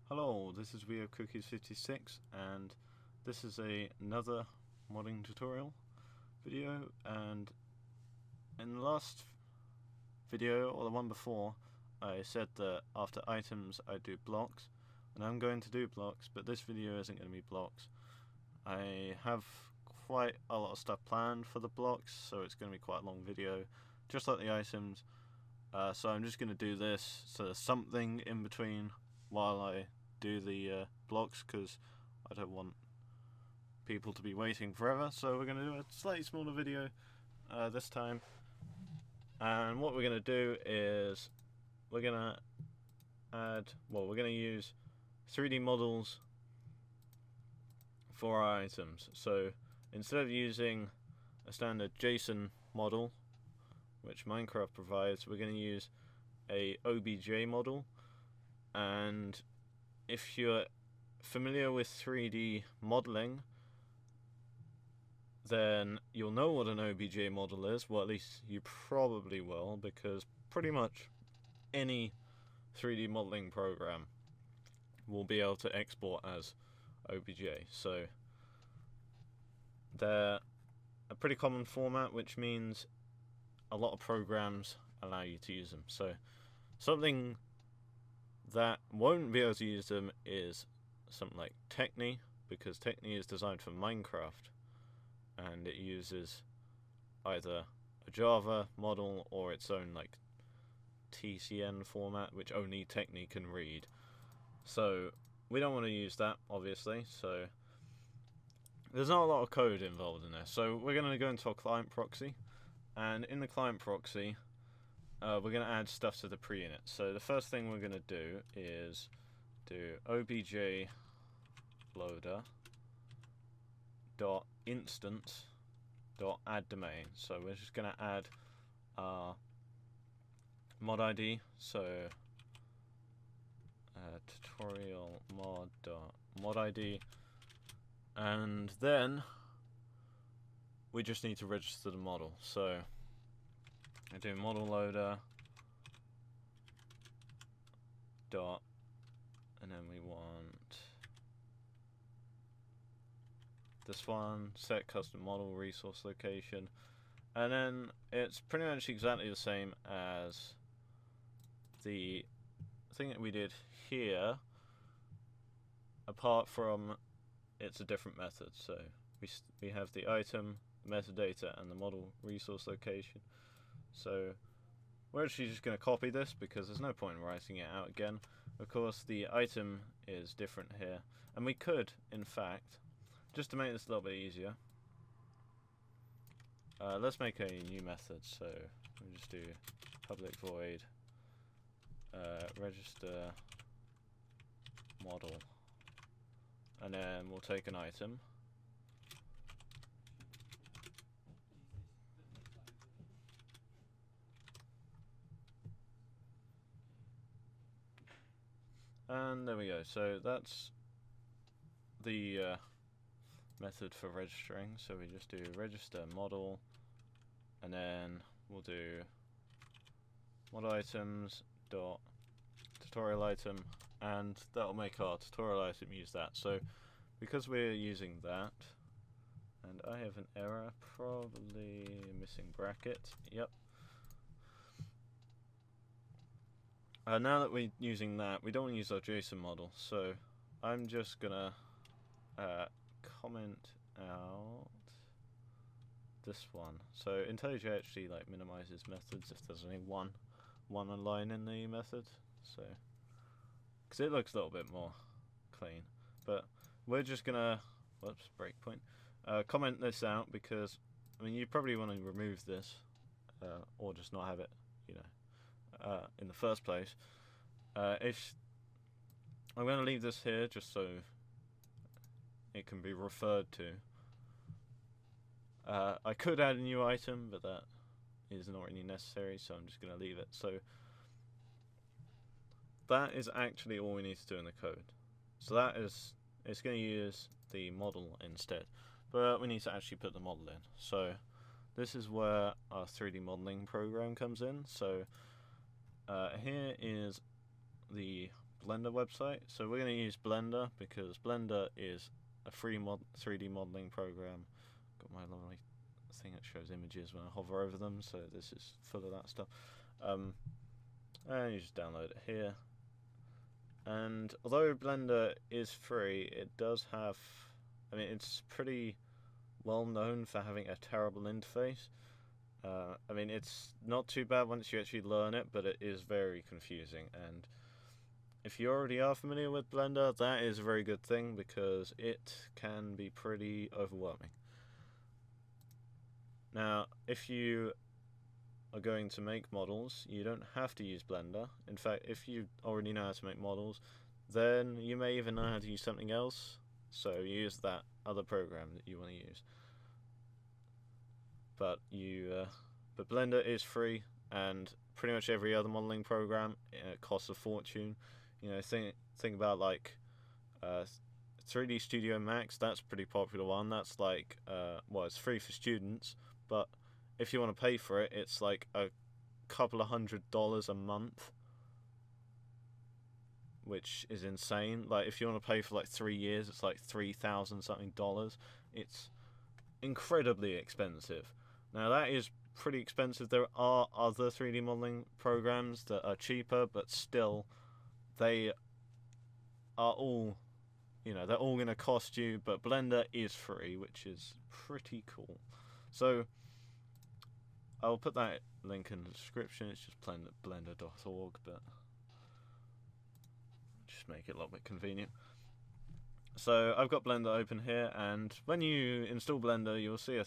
Hello, this is Wehavecookies 56 and this is another modding tutorial video, and in the last video, or the one before, I said that after items I do blocks, and I'm going to do blocks, but this video isn't going to be blocks. I have quite a lot of stuff planned for the blocks, so it's going to be quite a long video, just like the items. So I'm just going to do this, so there's something in between while I do the blocks, because I don't want people to be waiting forever. So we're going to do a slightly smaller video this time, and what we're going to do is we're going to we're going to use 3D models for our items. So instead of using a standard Json model, which Minecraft provides, we're going to use a OBJ model. And if you're familiar with 3D modeling, then you'll know what an OBJ model is. Well, at least you probably will, because pretty much any 3D modeling program will be able to export as OBJ. So they're a pretty common format, which means a lot of programs allow you to use them. So something that won't be able to use them is something like Techni, because Techni is designed for Minecraft and it uses either a Java model or its own like TCN format, which only Techni can read. So we don't want to use that, obviously, so there's not a lot of code involved in this. So we're going to go into our client proxy, and in the client proxy we're going to add stuff to the pre-init. So the first thing we're going to do is do obj loader dot instance dot add domain. So we're just going to add our mod ID. So tutorial mod dot mod ID, and then we just need to register the model. So I do model loader dot, and then we want this one, set custom model resource location, and then it's pretty much exactly the same as the thing that we did here, apart from it's a different method. So we have the item, metadata, and the model resource location. So we're actually just going to copy this because there's no point in writing it out again. Of course, the item is different here, and we could, in fact, just to make this a little bit easier, let's make a new method. So we'll just do public void register model, and then we'll take an item, and there we go. So that's the method for registering. So we just do register model, and then we'll do mod items dot tutorial item, and that'll make our tutorial item use that. So because we're using that, and I have an error, probably missing bracket, yep. Now that we're using that, we don't want to use our JSON model, so I'm just gonna comment out this one. So IntelliJ actually like minimizes methods if there's only one line in the method, so because it looks a little bit more clean. But we're just gonna, whoops, breakpoint, comment this out, because I mean you probably want to remove this or just not have it, you know, in the first place. If I'm going to leave this here just so it can be referred to. I could add a new item, but that is not really necessary, so I'm just going to leave it. So that is actually all we need to do in the code. So that is, it's going to use the model instead, but we need to actually put the model in. So this is where our 3D modeling program comes in. So here is the Blender website. So we're going to use Blender because Blender is a free 3D modeling program. Got my lovely thing that shows images when I hover over them, so this is full of that stuff. And you just download it here. And although Blender is free, it does have, I mean, it's pretty well known for having a terrible interface. I mean, it's not too bad once you actually learn it, but it is very confusing. And if you already are familiar with Blender, that is a very good thing because it can be pretty overwhelming. Now, if you are going to make models, you don't have to use Blender. In fact, if you already know how to make models, then you may even know how to use something else, so use that other program that you want to use. But Blender is free, and pretty much every other modeling program costs a fortune. You know, think about like 3D Studio Max. That's a pretty popular one. That's like well, it's free for students, but if you want to pay for it, it's like a couple of $100 a month, which is insane. Like if you want to pay for like 3 years, it's like $3,000 something dollars. It's incredibly expensive. Now that is pretty expensive. There are other 3D modeling programs that are cheaper, but still, they are all, you know, they're all going to cost you. But Blender is free, which is pretty cool. So I'll put that link in the description. It's just blender.org, but just make it a little bit convenient. So I've got Blender open here, and when you install Blender, you'll see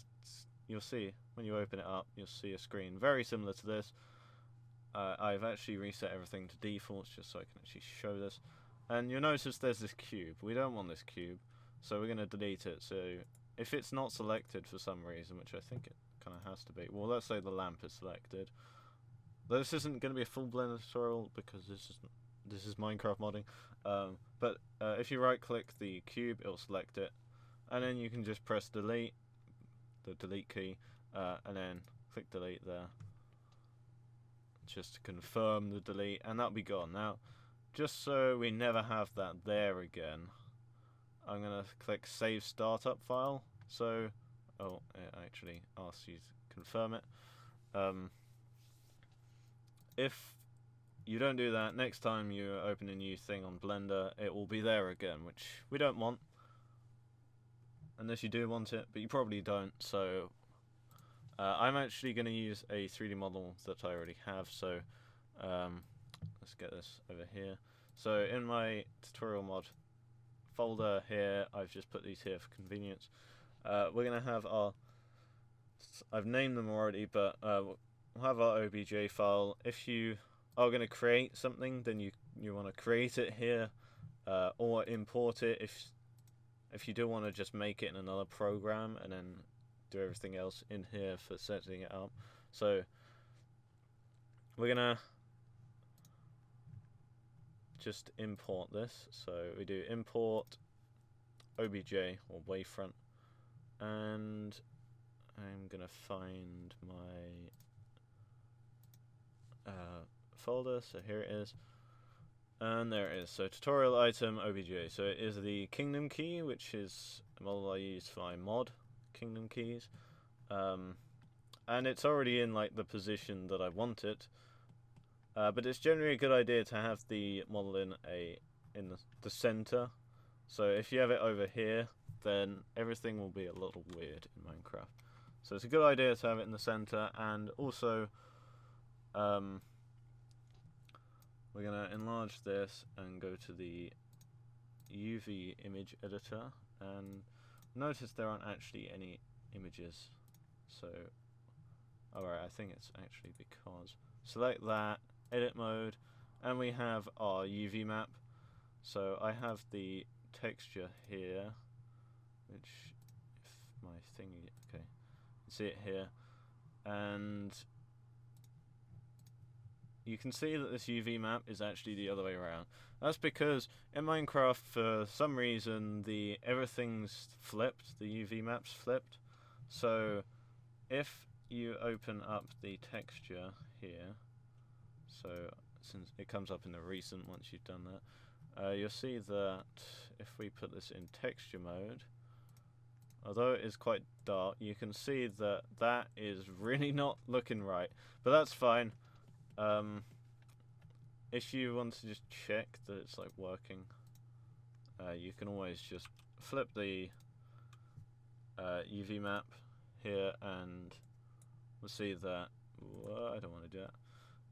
when you open it up, you'll see a screen very similar to this. I've actually reset everything to defaults just so I can actually show this, and you'll notice there's this cube. We don't want this cube, so we're going to delete it. So if it's not selected for some reason, which I think it kind of has to be, well, let's say the lamp is selected. This isn't going to be a full Blender tutorial because this is Minecraft modding, but if you right click the cube, it'll select it, and then you can just press delete, the delete key, and then click delete there just to confirm the delete, and that'll be gone. Now, just so we never have that there again, I'm going to click save startup file. So it actually asks you to confirm it. If you don't do that, next time you open a new thing on Blender, it will be there again, which we don't want. Unless you do want it, but you probably don't. So I'm actually going to use a 3D model that I already have. So let's get this over here. So in my tutorial mod folder here, I've just put these here for convenience. We're going to have our, I've named them already, but we'll have our OBJ file. If you are going to create something, then you want to create it here, or import it if you do want to just make it in another program and then do everything else in here for setting it up. So we're going to just import this. So we do import OBJ or wavefront, and I'm going to find my folder. So here it is. And there it is. So tutorial item OBJ. So it is the kingdom key, which is a model I use for my mod, kingdom keys. And it's already in like the position that I want it. But it's generally a good idea to have the model in the center. So if you have it over here, then everything will be a little weird in Minecraft. So it's a good idea to have it in the center, and also we're going to enlarge this and go to the UV image editor, and notice there aren't actually any images. So, alright, I think it's actually because, select that, edit mode, and we have our UV map. So I have the texture here, which, if my thingy, okay, you see it here, and you can see that this UV map is actually the other way around. That's because in Minecraft, for some reason, everything's flipped, the UV map's flipped. So if you open up the texture here, so since it comes up in the recent once you've done that, you'll see that if we put this in texture mode, although it is quite dark, you can see that that is really not looking right, but that's fine. If you want to just check that it's like working, you can always just flip the UV map here, and we'll see that. Whoa, I don't want to do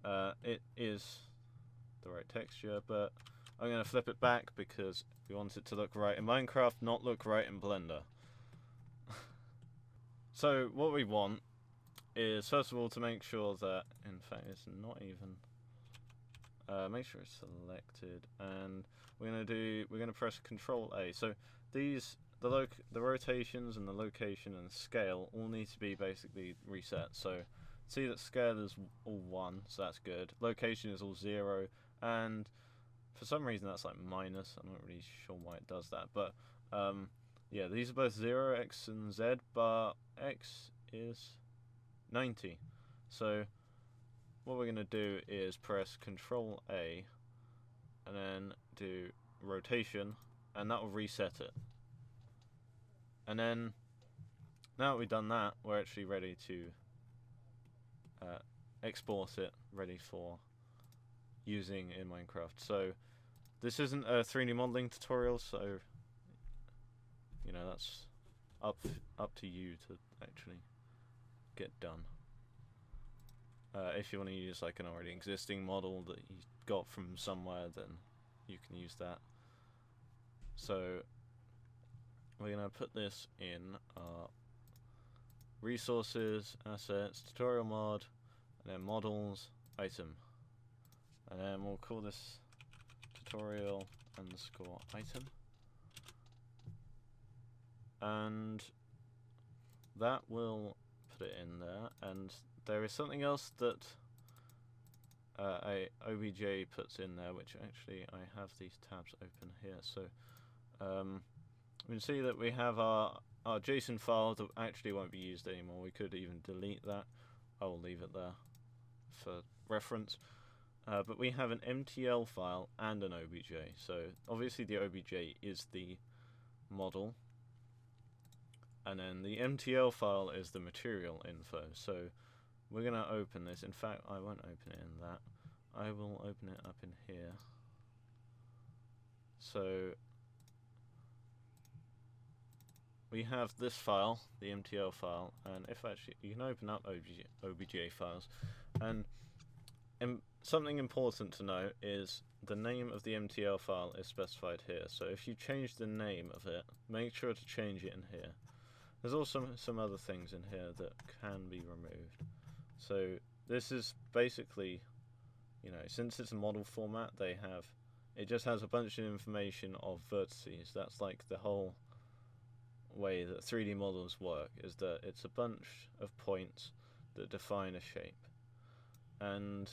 that. It is the right texture, but I'm going to flip it back because we want it to look right in Minecraft, not look right in Blender. So what we want is, first of all, to make sure that, in fact, it's not even. Make sure it's selected, and we're gonna press Control A. So the rotations and the location and the scale all need to be basically reset. So see that scale is all 1, so that's good. Location is all 0, and for some reason that's like minus. I'm not really sure why it does that, but yeah, these are both 0, X and Z, but X is 90. So what we're going to do is press Control A and then do rotation, and that will reset it. And then now that we've done that, we're actually ready to export it, ready for using in Minecraft. So this isn't a 3D modeling tutorial, so you know, that's up to you to actually get done. If you want to use like an already existing model that you got from somewhere, then you can use that. So we're going to put this in our resources, assets, tutorial mod, and then models, item. And then we'll call this tutorial underscore item. And that will put it in there. And there is something else that a OBJ puts in there, which actually I have these tabs open here. So we can see that we have our JSON file that actually won't be used anymore. We could even delete that. I will leave it there for reference. But we have an MTL file and an OBJ. So obviously the OBJ is the model, and then the MTL file is the material info. So we're going to open this. In fact, I won't open it in that. I will open it up in here. So we have this file, the MTL file, and if actually you can open up OBJ files, and something important to note is the name of the MTL file is specified here. So if you change the name of it, make sure to change it in here. There's also some other things in here that can be removed. So this is basically, you know, since it's a model format, it just has a bunch of information of vertices. That's like the whole way that 3D models work, is that it's a bunch of points that define a shape. And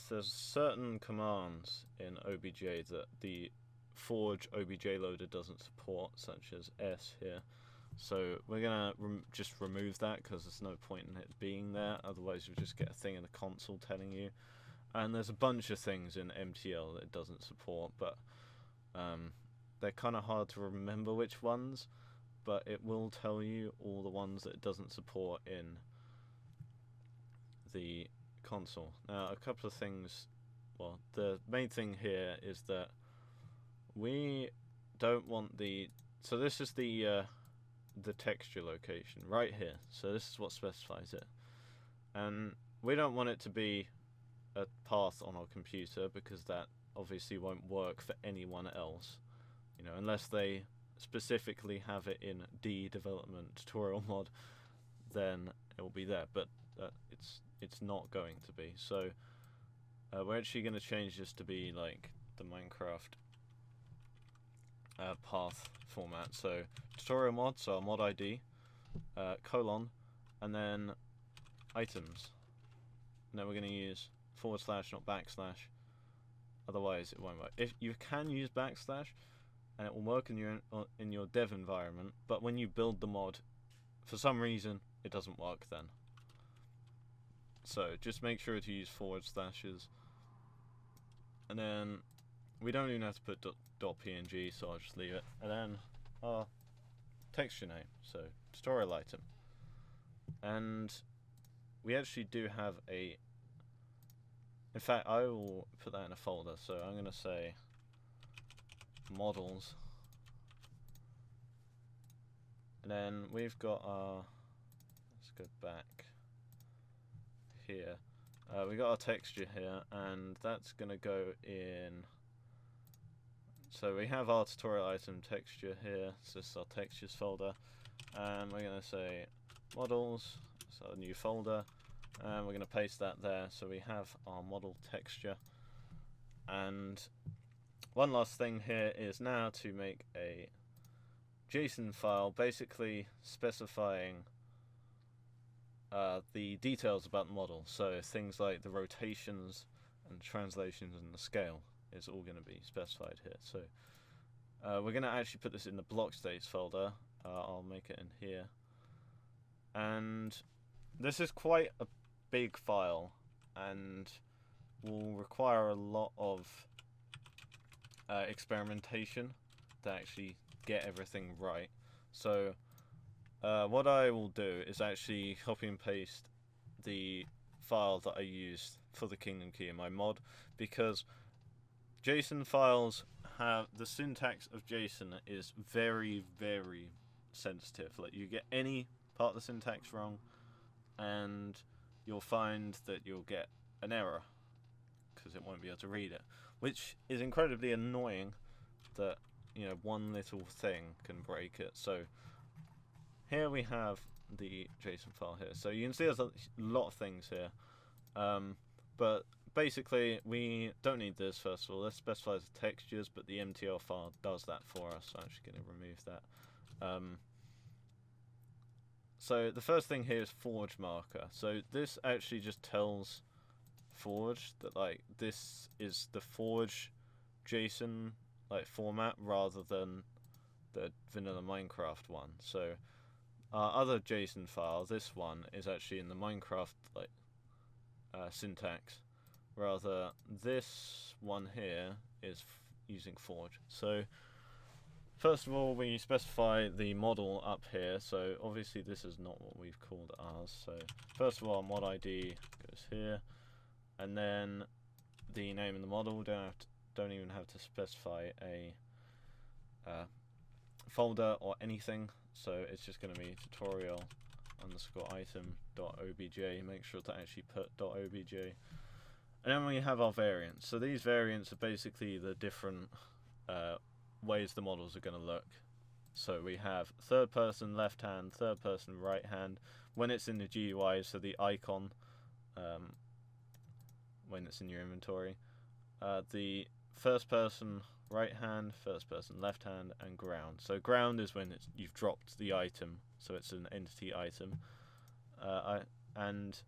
there's certain commands in OBJ that the Forge OBJ loader doesn't support, such as S here. So we're gonna just remove that because there's no point in it being there. Otherwise, you'll just get a thing in the console telling you. And there's a bunch of things in MTL that it doesn't support, but they're kind of hard to remember which ones. But it will tell you all the ones that it doesn't support in the console. Now, a couple of things. Well, the main thing here is that we don't want so this is the texture location right here. So this is what specifies it, and we don't want it to be a path on our computer because that obviously won't work for anyone else, you know, unless they specifically have it in D development tutorial mod, then it will be there, but it's not going to be. So we're actually going to change this to be like the Minecraft path format. So tutorial mod, so our mod ID, colon, and then items. And then we're going to use / not backslash. Otherwise, it won't work. If you can use backslash, and it will work in your dev environment, but when you build the mod, for some reason, it doesn't work then. So just make sure to use /. And then we don't even have to put .png, so I'll just leave it. And then our texture name, so tutorial item. And we actually do have a... In fact, I will put that in a folder, so I'm going to say models. And then we've got our... Let's go back here. We got our texture here, and that's going to go in... So we have our tutorial item texture here, so this is our textures folder, and we're going to say models, so a new folder, and we're going to paste that there, so we have our model texture. And one last thing here is now to make a JSON file basically specifying the details about the model, so things like the rotations and translations and the scale is all going to be specified here. So we're going to actually put this in the block states folder. I'll make it in here, and this is quite a big file and will require a lot of experimentation to actually get everything right. So what I will do is actually copy and paste the file that I used for the Kingdom Key in my mod, because JSON files have the syntax of JSON is very, very sensitive. Like, you get any part of the syntax wrong and you'll find that you'll get an error because it won't be able to read it, which is incredibly annoying that, you know, one little thing can break it. So here we have the JSON file here. So you can see there's a lot of things here, but basically we don't need this. First of all, this specifies the textures, but the MTL file does that for us, so I'm actually going to remove that. So the first thing here is forge marker. So this actually just tells Forge that, like, this is the Forge JSON like format rather than the vanilla Minecraft one. So our other JSON file, this one, is actually in the Minecraft like syntax, rather this one here is using Forge. So first of all, we specify the model up here. So obviously this is not what we've called ours. So first of all, mod ID goes here, and then the name of the model. Don't even have to specify a folder or anything. So it's just going to be tutorial _item.obj. Make sure to actually put .obj. And then we have our variants. So these variants are basically the different ways the models are going to look. So we have third person left hand, third person right hand when it's in the GUI, so the icon when it's in your inventory, the first person right hand, first person left hand, and ground. So ground is when you've dropped the item, so it's an entity item, and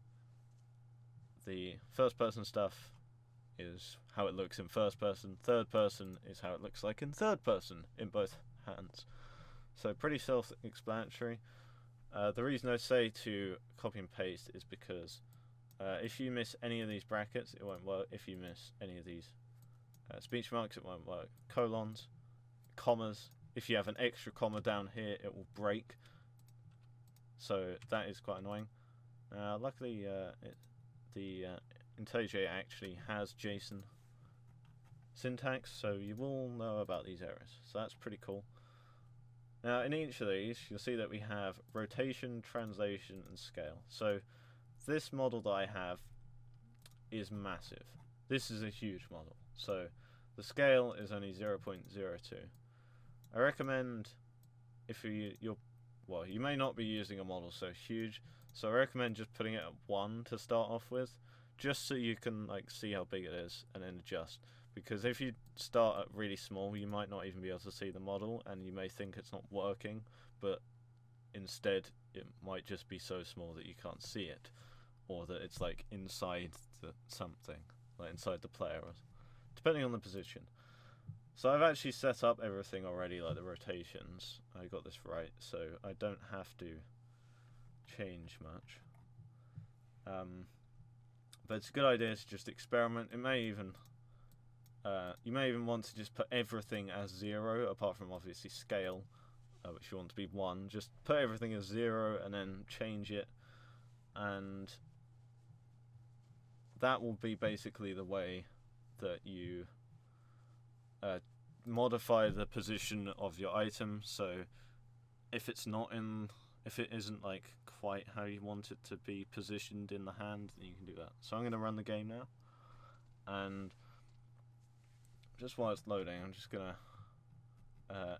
the first person stuff is how it looks in first person. Third person is how it looks like in third person in both hands. So pretty self-explanatory. The reason I say to copy and paste is because if you miss any of these brackets, it won't work. If you miss any of these speech marks, it won't work. Colons, commas. If you have an extra comma down here, it will break. So that is quite annoying. Luckily, the IntelliJ actually has JSON syntax, so you will know about these errors. So that's pretty cool. Now, in each of these, you'll see that we have rotation, translation, and scale. So this model that I have is massive. This is a huge model. So the scale is only 0.02. I recommend, if you may not be using a model so huge, so I recommend just putting it at 1 to start off with, just so you can like see how big it is and then adjust. Because if you start at really small, you might not even be able to see the model, and you may think it's not working, but instead it might just be so small that you can't see it, or that it's like inside something, like inside the player, depending on the position. So I've actually set up everything already, like the rotations. I got this right, so I don't have to change much. But it's a good idea to just experiment. It may even You may even want to just put everything as 0, apart from obviously scale, which you want to be 1. Just put everything as 0 and then change it, and that will be basically the way that you modify the position of your item. So if it isn't like quite how you want it to be positioned in the hand, then you can do that. So I'm going to run the game now, and just while it's loading, I'm just going to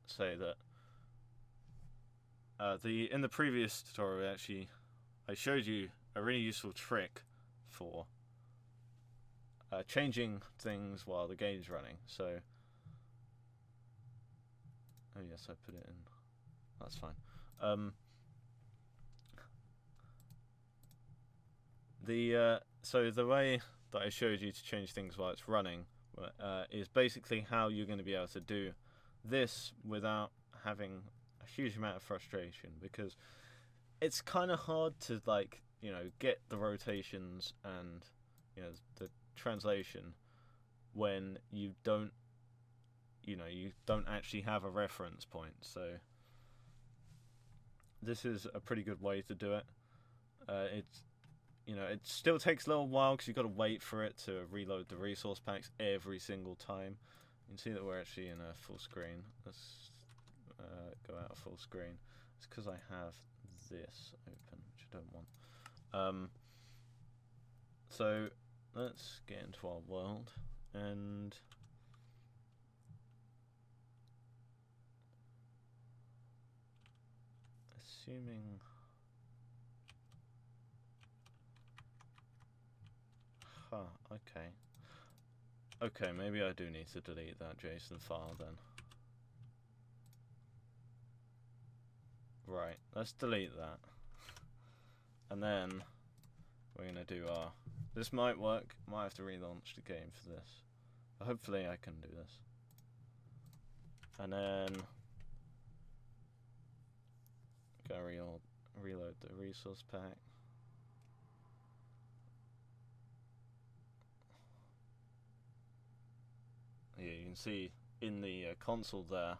say that in the previous tutorial, actually, I showed you a really useful trick for changing things while the game's running. So, oh yes, I put it in. That's fine. So the way that I showed you to change things while it's running is basically how you're going to be able to do this without having a huge amount of frustration, because it's kind of hard to get the rotations and the translation when you don't actually have a reference point. So this is a pretty good way to do it. It still takes a little while because you've got to wait for it to reload the resource packs every single time. You can see that we're actually in a full screen. Let's go out of full screen. It's because I have this open, which I don't want. So let's get into our world, and assuming okay, maybe I do need to delete that JSON file then. Right, let's delete that, and then we're gonna do this might work. Might have to relaunch the game for this, but hopefully I can do this. And then go reload the resource pack. Yeah, you can see in the console there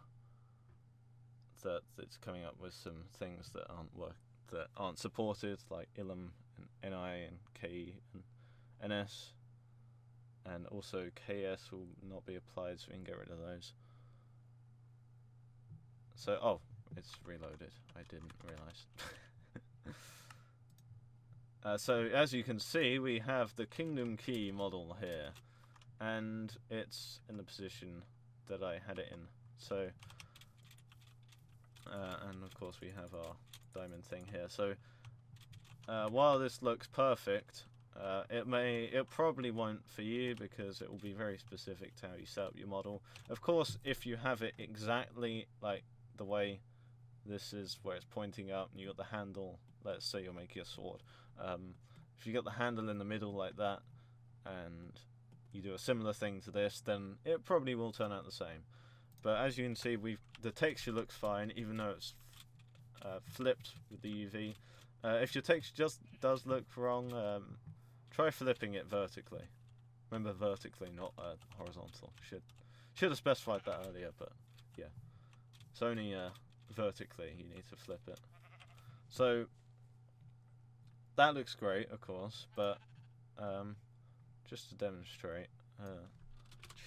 that it's coming up with some things that aren't supported, like ilum and NI and KE and NS, and also KS will not be applied, so we can get rid of those. So it's reloaded. I didn't realize. So as you can see, we have the Kingdom Key model here, and it's in the position that I had it in. So and of course we have our diamond thing here. So while this looks perfect, it probably won't for you, because it will be very specific to how you set up your model. Of course, if you have it exactly like the way this is, where it's pointing up and you got the handle, let's say you're making a sword, if you got the handle in the middle like that and you do a similar thing to this, then it probably will turn out the same. But as you can see, the texture looks fine, even though it's flipped with the UV. If your texture just does look wrong, try flipping it vertically. Remember, vertically, not horizontal. Should have specified that earlier, but yeah. It's only vertically you need to flip it. So that looks great, of course, but just to demonstrate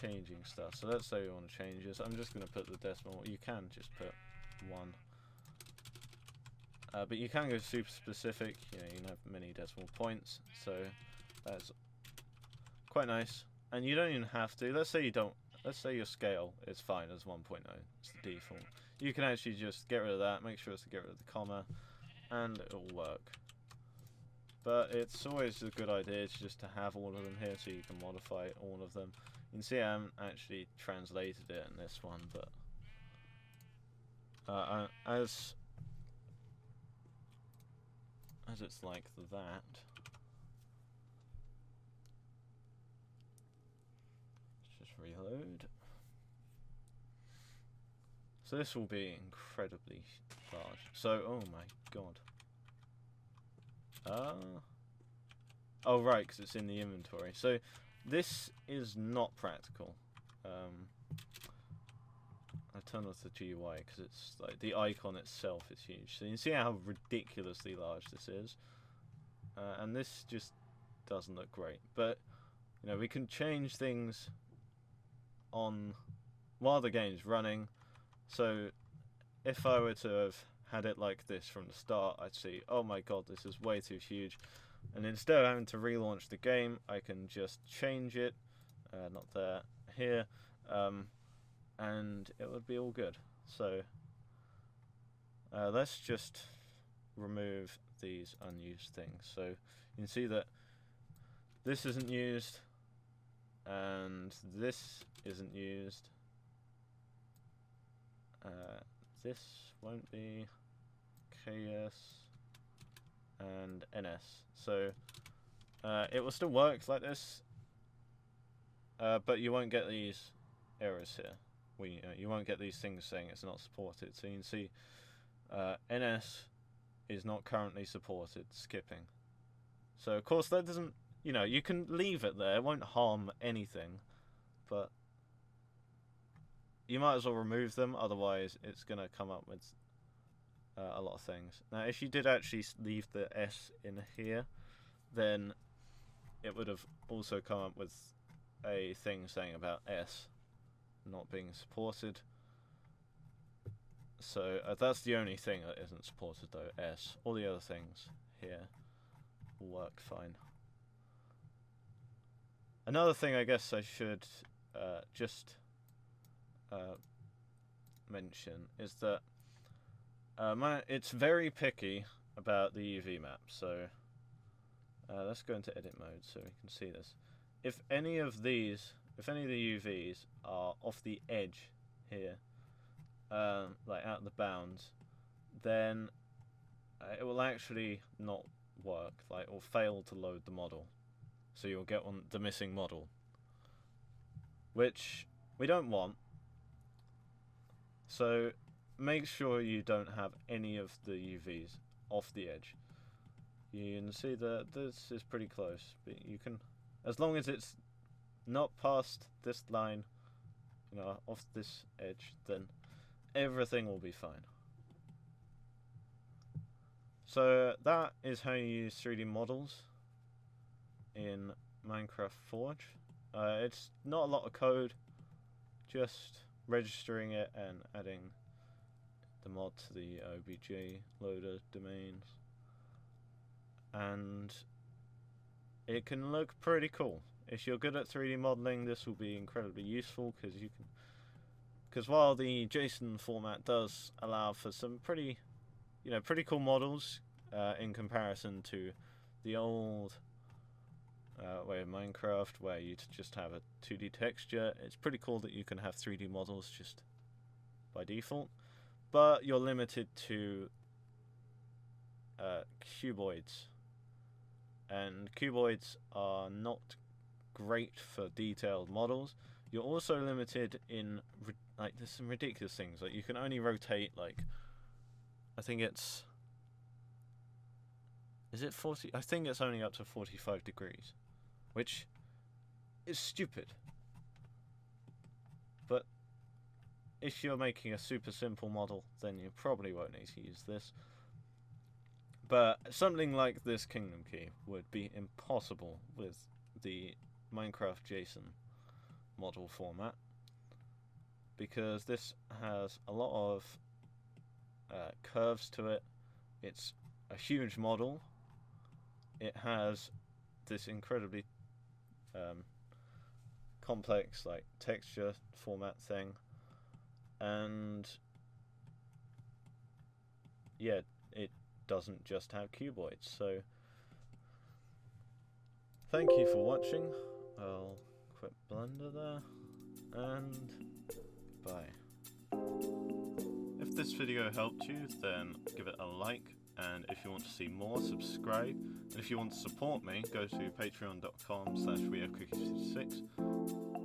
changing stuff. So let's say you want to change this. I'm just going to put the decimal. You can just put 1. But you can go super specific. You can have many decimal points. So that's quite nice. And you don't even have to. Let's say you don't. Let's say your scale is fine as 1.0. It's the default. You can actually just get rid of that. Make sure to get rid of the comma, and it will work. But it's always a good idea just to have all of them here, so you can modify all of them. You can see I haven't actually translated it in this one, but as it's like that. Let's just reload. So this will be incredibly large. So, oh my god. Oh right, because it's in the inventory. So this is not practical. I turn off the GUI because it's like the icon itself is huge. So you can see how ridiculously large this is, and this just doesn't look great. But you know, we can change things on while the game's running. So if I were to have had it like this from the start, I'd see, oh my god, this is way too huge. And instead of having to relaunch the game, I can just change it, not there, here, and it would be all good. So let's just remove these unused things. So you can see that this isn't used, and this isn't used. This won't be KS and NS. So it will still work like this, but you won't get these errors here. You won't get these things saying it's not supported. So you can see NS is not currently supported, skipping. So of course that doesn't, you know, you can leave it there, it won't harm anything, but you might as well remove them, otherwise it's going to come up with a lot of things. Now if you did actually leave the S in here, then it would have also come up with a thing saying about S not being supported. So that's the only thing that isn't supported though, S. All the other things here will work fine. Another thing I guess I should just mention is that it's very picky about the UV map. So let's go into edit mode so we can see this. If any of the UVs are off the edge here, like out of the bounds, then it will actually not work. Like, it will fail to load the model. So you'll get the missing model, which we don't want. So make sure you don't have any of the UVs off the edge. You can see that this is pretty close, but you can, as long as it's not past this line, you know, off this edge, then everything will be fine. So that is how you use 3D models in Minecraft Forge. It's not a lot of code, just registering it and adding the mod to the OBJ loader domains, and it can look pretty cool. If you're good at 3D modeling, this will be incredibly useful because while the Json format does allow for some pretty cool models in comparison to the old way of Minecraft where you just have a 2D texture, it's pretty cool that you can have 3D models just by default, but you're limited to cuboids, and cuboids are not great for detailed models. You're also limited in there's some ridiculous things, like you can only rotate, like, I think it's, is it 40? I think it's only up to 45 degrees, which is stupid. But if you're making a super simple model, then you probably won't need to use this. But something like this kingdom key would be impossible with the Minecraft Json model format, because this has a lot of curves to it. It's a huge model. It has this incredibly complex like texture format thing, and yeah, it doesn't just have cuboids. So thank you for watching. I'll quit Blender there, and bye. If this video helped you, then give it a like, and if you want to see more, subscribe, and if you want to support me, go to patreon.com/wehavecookies56.